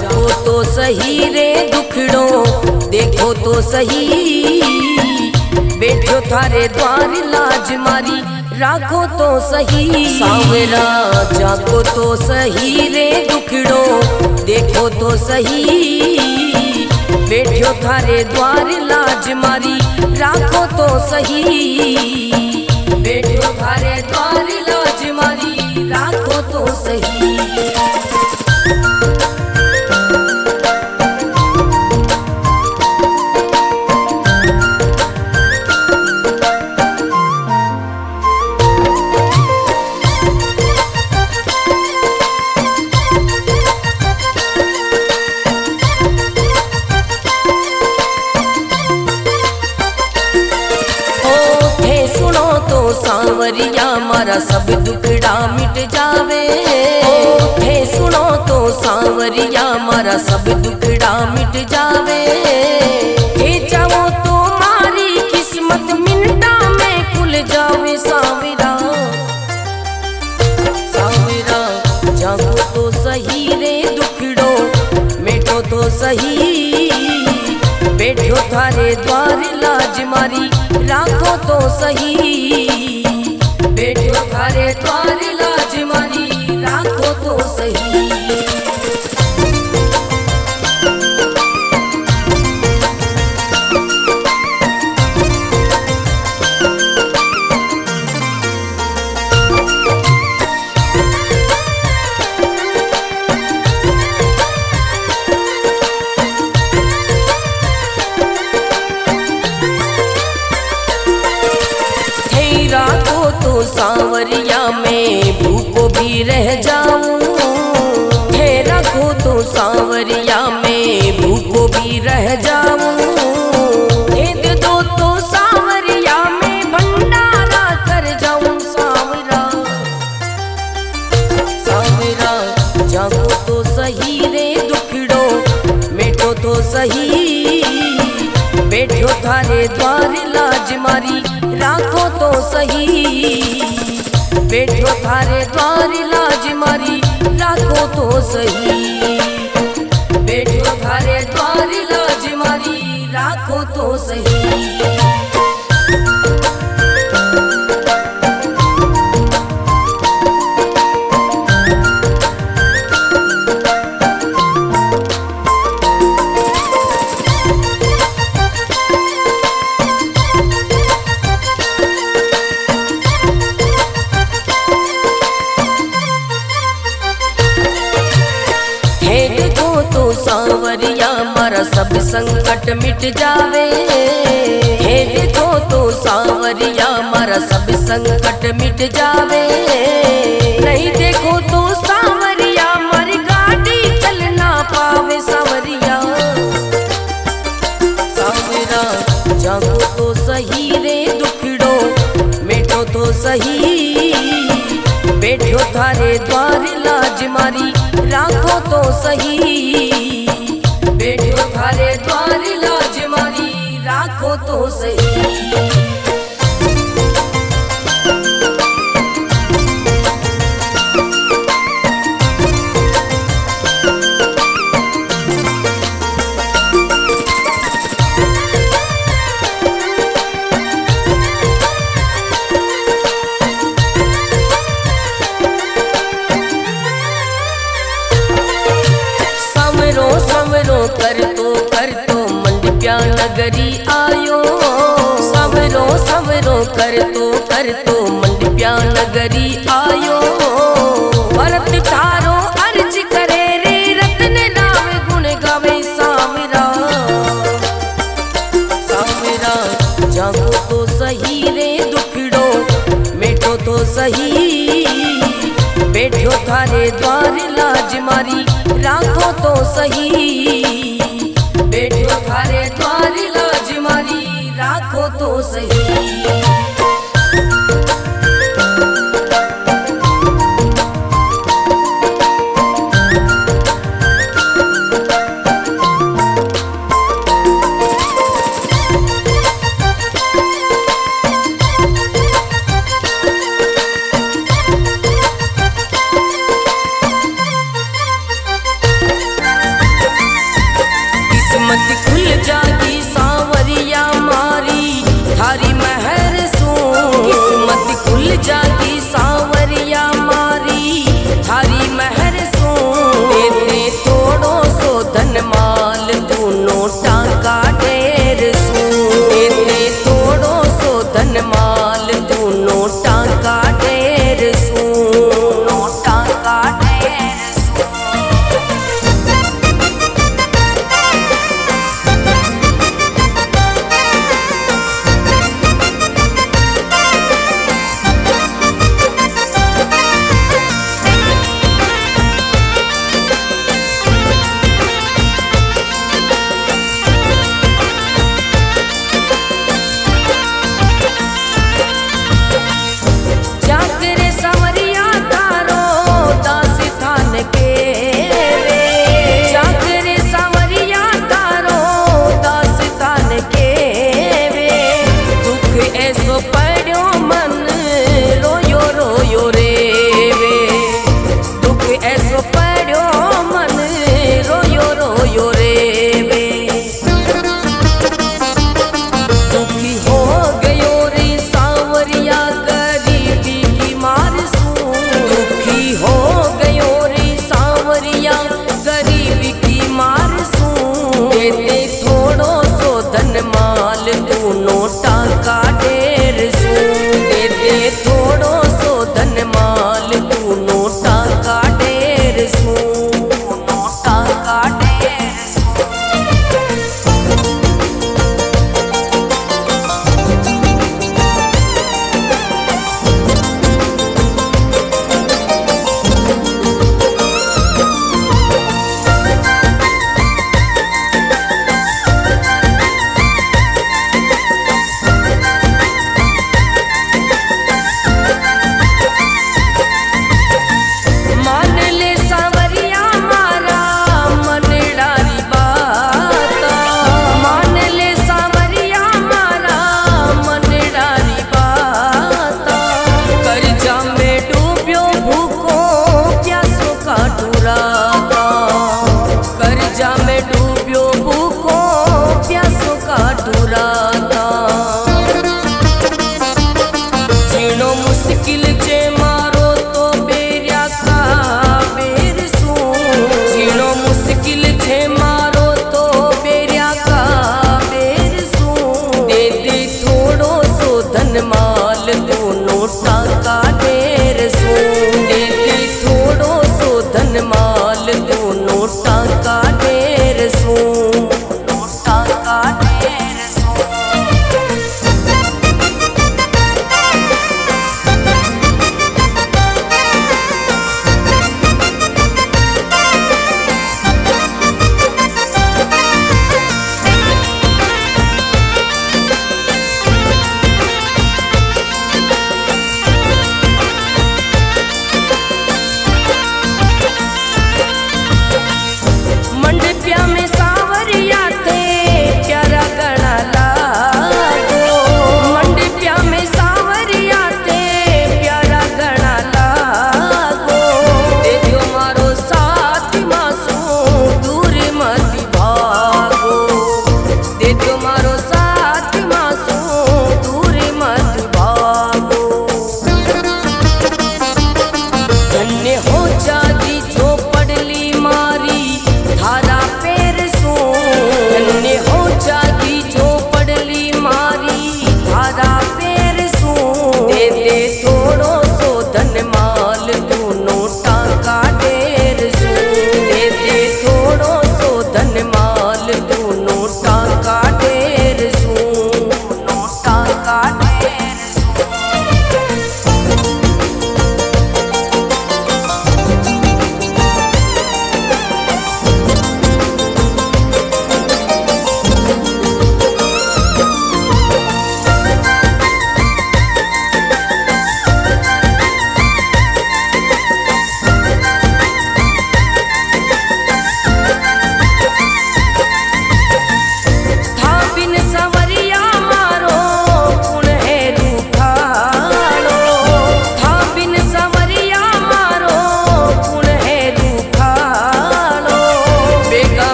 जागो तो सही रे दुखड़ो देखो तो सही, बैठो थारे द्वार लाज मारी राखो तो सही। सांवरा जागो तो सही रे दुखड़ो देखो तो सही, बैठो थारे द्वार लाज मारी राखो तो सही, बैठो थारे द्वार लाज मारी राखो तो सही। सांवरिया मारा सब दुखड़ा मिट जावे, थे सुनो तो सांवरिया मारा सब दुखड़ा मिट जावे। थे चाहो तो मारी किस्मत मिनटा में खुल जावे। सांवरा सांवरा जागो तो सही रे दुखड़ो मिटो तो सही, बैठो थारे द्वार लाज मारी राखो तो सही, बैठो थारे द्वार लाज मारी राखो तो सही। सांवरिया में भूखो भी रह जाऊं, थे रखो तो सांवरिया में भूखो भी रह जाऊं। दे दो तो सांवरिया में भंडारा कर जाऊं। सांवरा सांवरा जागो तो सही रे दुखड़ो मिटो तो सही, बैठो थारे द्वार लाज मारी राखो तो सही, बैठो थारे द्वार लाज मारी राखो तो सही, बैठो थारे द्वार लाज मारी राखो तो सही। सांवरिया मारा सब संकट मिट जावे, हे देखो तो सांवरिया मारा सब संकट मिट जावे। नहीं देखो तो सांवरिया मारी गाड़ी चल ना पावे। सांवरिया सांवरा जागो तो सही रे दुखड़ो मिटो तो सही, बैठो थारे द्वार लाज मारी राखो तो सही, बैठो थारे द्वार लाज मारी राखो तो सही। कर तो मंडप्या नगरी आयो। सवरो सवरो कर तो मंडप्या नगरी आयो। भरत तारो अर्ज करे रे रत्न राव गुण गावे। सांवरा सांवरा जागो तो सही रे दुखड़ो मिटो तो सही, बैठो थारे द्वार लाज मारी राखो तो सही, बैठो थारे द्वार लाज मारी राखो तो सही। जागी सांवरिया मारी थारी महर सो एते थोड़ो सो धन माल तू नोटा का ढेर सो एते थोड़ो सो धन माल तू नोटा का ढेर सो नोटा का ढेर सो।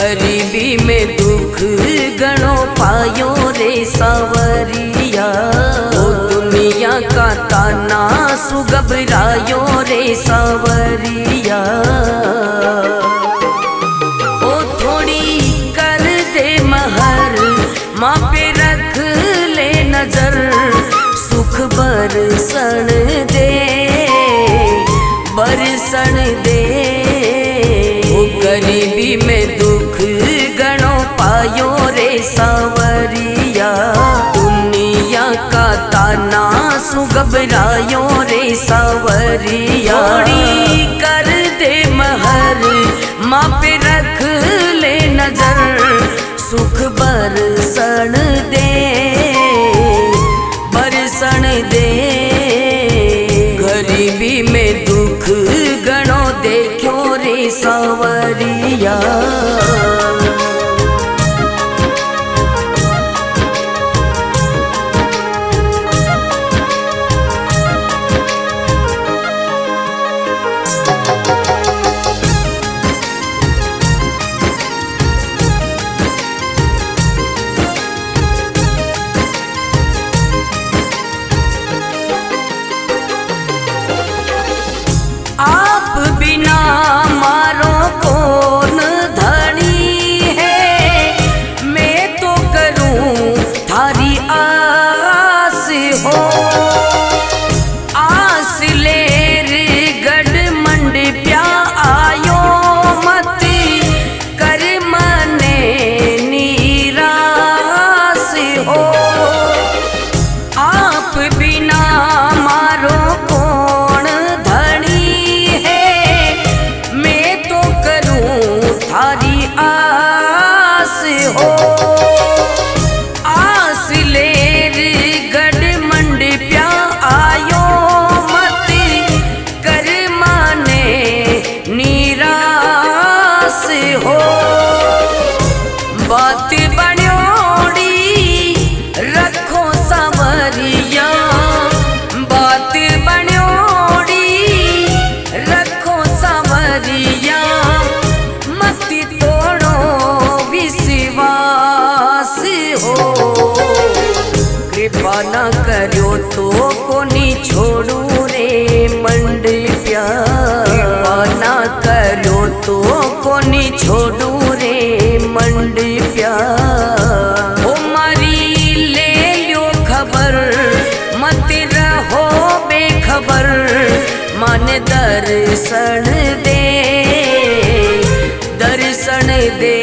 गरीबी में दुख गणो पायो रे सावरिया। ओ दुनिया का ताना सुगबरायो रे सावरिया। ओ थोड़ी कर दे महर माँ पे रख ले नजर, सुख बरसन दे बरसन दे। ओ गरीबी में दुख गणो पायो रे सावरिया। दुनिया का ताना सुगबरायो रे सावरिया। थोड़ी कर दे महर माँ पे रख ले नजर, सुख बरसन दे बरसन दे। गरीबी में दुख गणो देखो रे सावरिया। आप बिना मारो कौन धनी है, मैं तो करूं थारी आस हो। आस लेर गढ़ मंडप्या आयो मत कर मने निराश हो। आप बिना मारो थारी आस हो। आस लेर गढ़ मंडप्या आयो मत कर माने निराश हो। बात बनोड़ी रखो सावरिया, बात बनोड़ी रखो सावरिया। मति तोड़ो विश्वास हो, कृपा न करो तो कोनी छोड़ू रे मंडप्या। कृपा न करो तो कोनी छोड़ू रे मंडप्या। ओ मारी ले लो खबर मत रहो बेखबर, मन दर्शन दे दर्शन दे।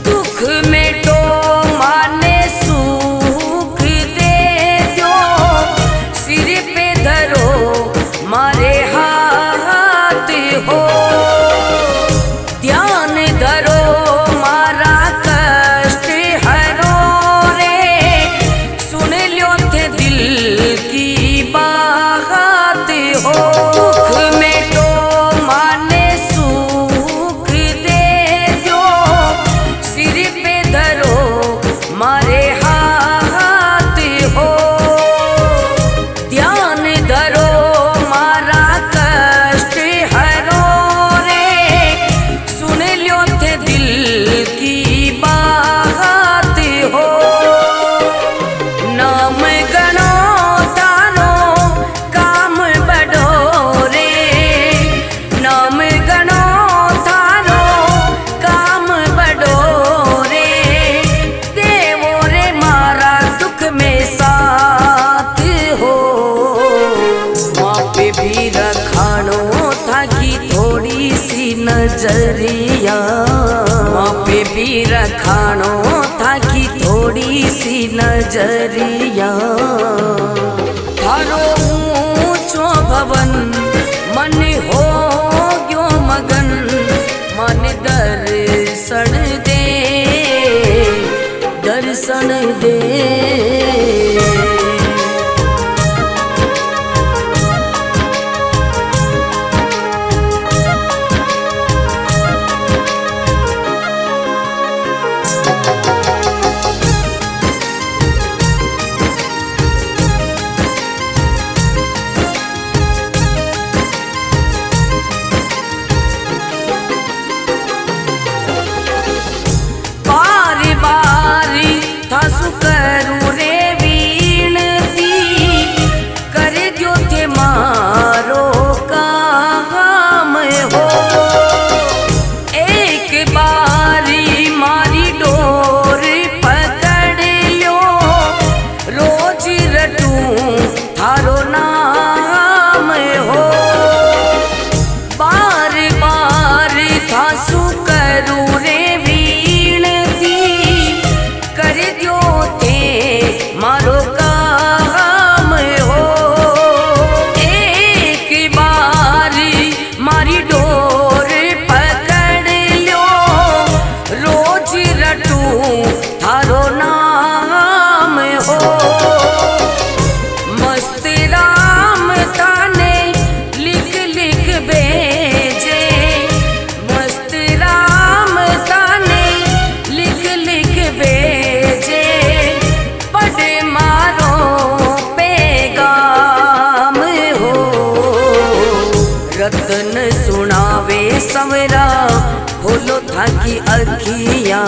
दुख में तो माने सुख दे दो, सिर पे धरो मारे हाथ हो। ध्यान धरो मारा कष्ट हरो रे, सुन लो थे दिल की बात हो। दुख में तो माने सुख दे दो, सिर पे धरो मारे हाथ हो। ध्यान धरो मारा कष्ट हरो रे, सुन लो थे दिल की बात हो। नाम गणो तारो काम बढ़ो रे, नाम गणो तारो काम बढ़ो रे। देवो रे मारा दुख में साथ हो, माँ पे भी रखानो था कि थोड़ी सी नजरिया। माँ पे भी रखानो था कि थोड़ी सी नजरिया। थारो ऊंचो भवन मन हो गयो मगन, मन दर्शन दे करूं रे विनती कर जो थे मारो काम हो। एक बारी मारी डोर पकड़ लो, रोज रटूं थारो नाम हो। बार बार थासु करूं रे मारो काम हो। एक बारी मारी डोर पकड़ लो, रोज रटूं थारो नाम हो। मस्त राम ताने लिख लिख भेजे, मस्त राम ताने लिख लिख भेजे। रतन सुनावे सवरा खोलो थाकी अखियां,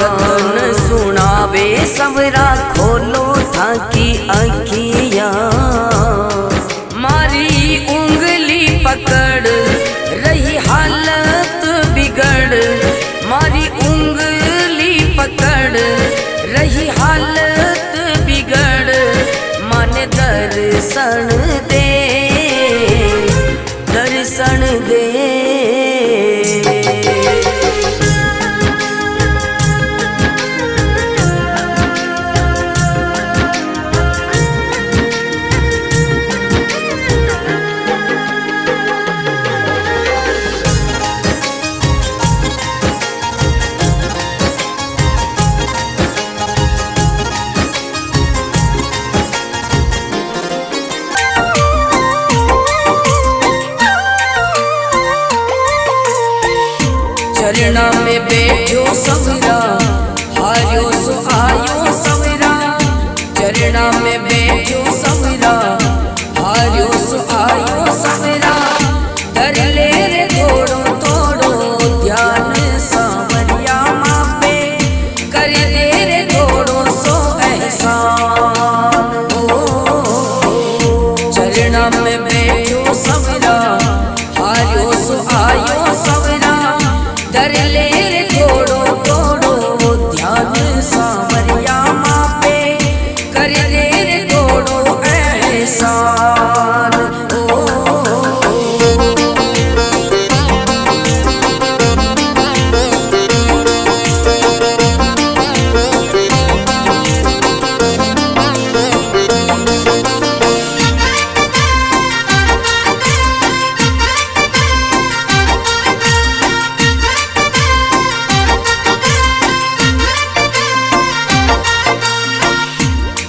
रतन सुनावे सवरा खोलो थाकी अखियां। मारी उंगली पकड़ रही हालत बिगड़, मारी उंगली पकड़ रही हालत बिगड़। मन दर्शन दे, दर्शन दे। चरणा में बैठो सवरा, हारियो सो आयो सवरा। चरणा में बैठो सवरा, हारियो सो आयो सवरा। कर ले रे थोड़ो थोड़ो ध्यान सांवरिया मापे, कर ले रे थोड़ो सो एहसान। चरणा में बैठो सवरा, हारियो सो आयो सवरा। कर ले रे थोड़ो थोड़ो ध्यान सांवरिया मापे, कर ले रे थोड़ो एहसान।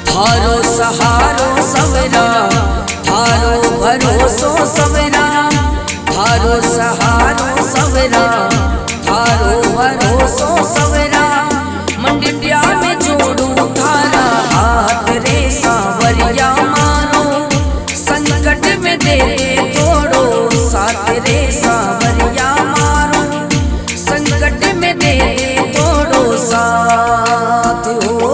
थारो सहारो सवरा, थारो भरोसो सवरा। थारो सहारो सवरा, थारो भरोसो सवरा। मंडिया में जोड़ू थारा हाथ रे सांवरिया मारो, संकट में दे थोड़ो साथ रे सांवरिया मारो। संकट में दे थोड़ो साथ हो।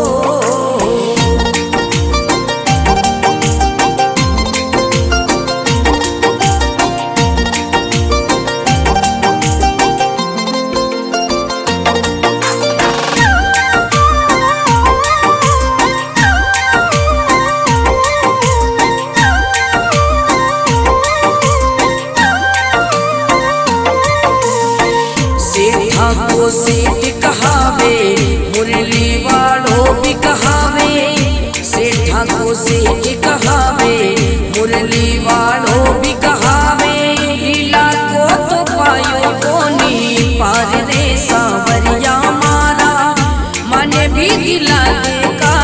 सेठा को सेठ कहावे, मुरली वालों भी कहावे। सेठा को सेठ कहावे, मुरली वालों भी कहावे। लीला को तो पायो कोनी पार रे सांवरिया मारा, मन भी दिला दे का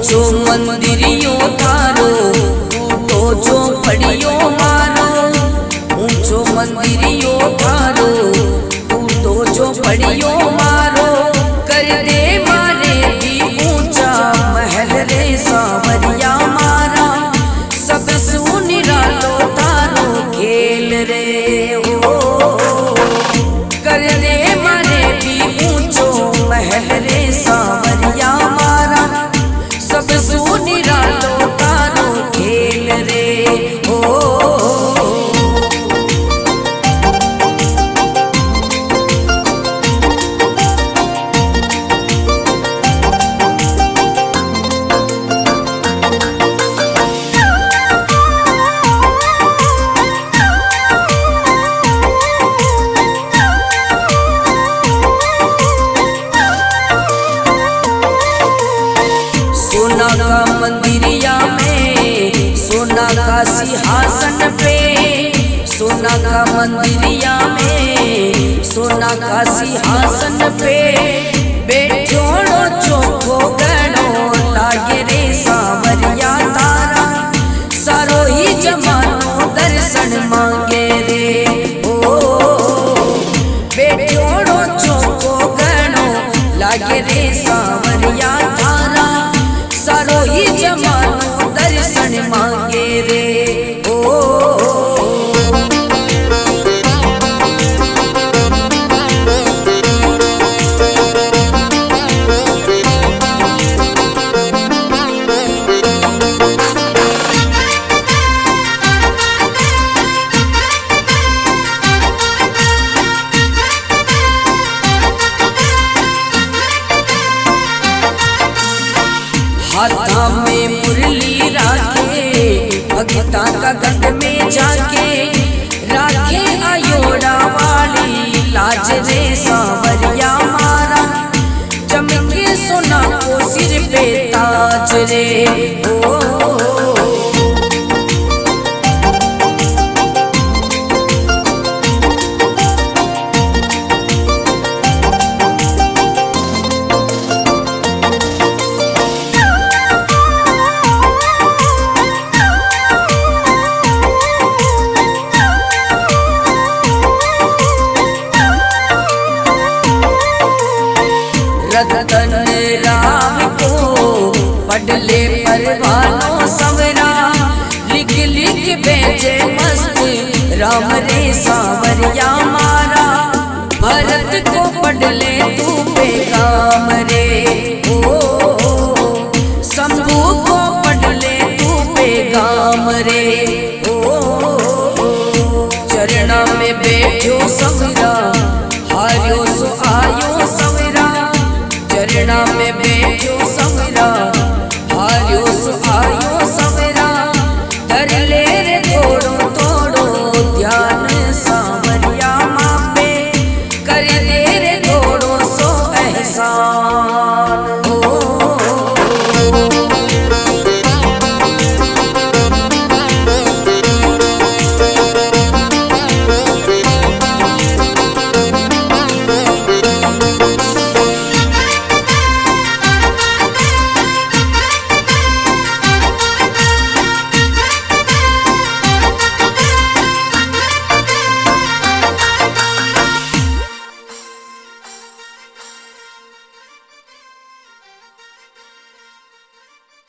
ऊंचो मंदिरियो थारो टूटो झोपड़ियो मारो, ऊंचो मंदिरियो थारो टूटो झोपड़ियो मारो, कर दे मारे भी ऊंचा महल रे सांवरिया मारा, सब सुनिरा लो तारो खेल रे हो, कर दे मारे भी ऊंचो महल रे सांवरिया मारा, सब सुनिरा लो तारो खेल रे हो। सोना का मंदिरिया में सोना का सिंहासन पे, सोना का मंदिरिया में सोना का सिंहासन पे, बैठोड़ो चोखो गणो लागे रे सांवरिया तारा, सारो ही जमानो दर्शन मांगे रे ओ, बैठोड़ो चोखो गणो लागे रे सांवरिया तारा, सारो ही जमानो दर्शन मांगे रे ओ। हाथा में मुरली राखे भगता का गंध में जाके, राखे अयोड़ा वाली लाज रे सांवरिया मारा, चमके सोना को सिर पे ताज रे ओ, रतन राम को पढ़ले परवानो सवरा, लिख लिख भेजे मस्त राम रे सांवरिया मारा, भरत को पढ़ले तू पैगाम रे ओ, शंभू को पढ़ले तू पैगाम रे ओ, चरणा में बैठो सवरा हारियो सो आयो सवरा, चरणा में बैठो सवरा हारियो सो आयो सवरा, कर ले रे थोड़ो थोड़ो ध्यान सांवरिया माँ पे, कर दे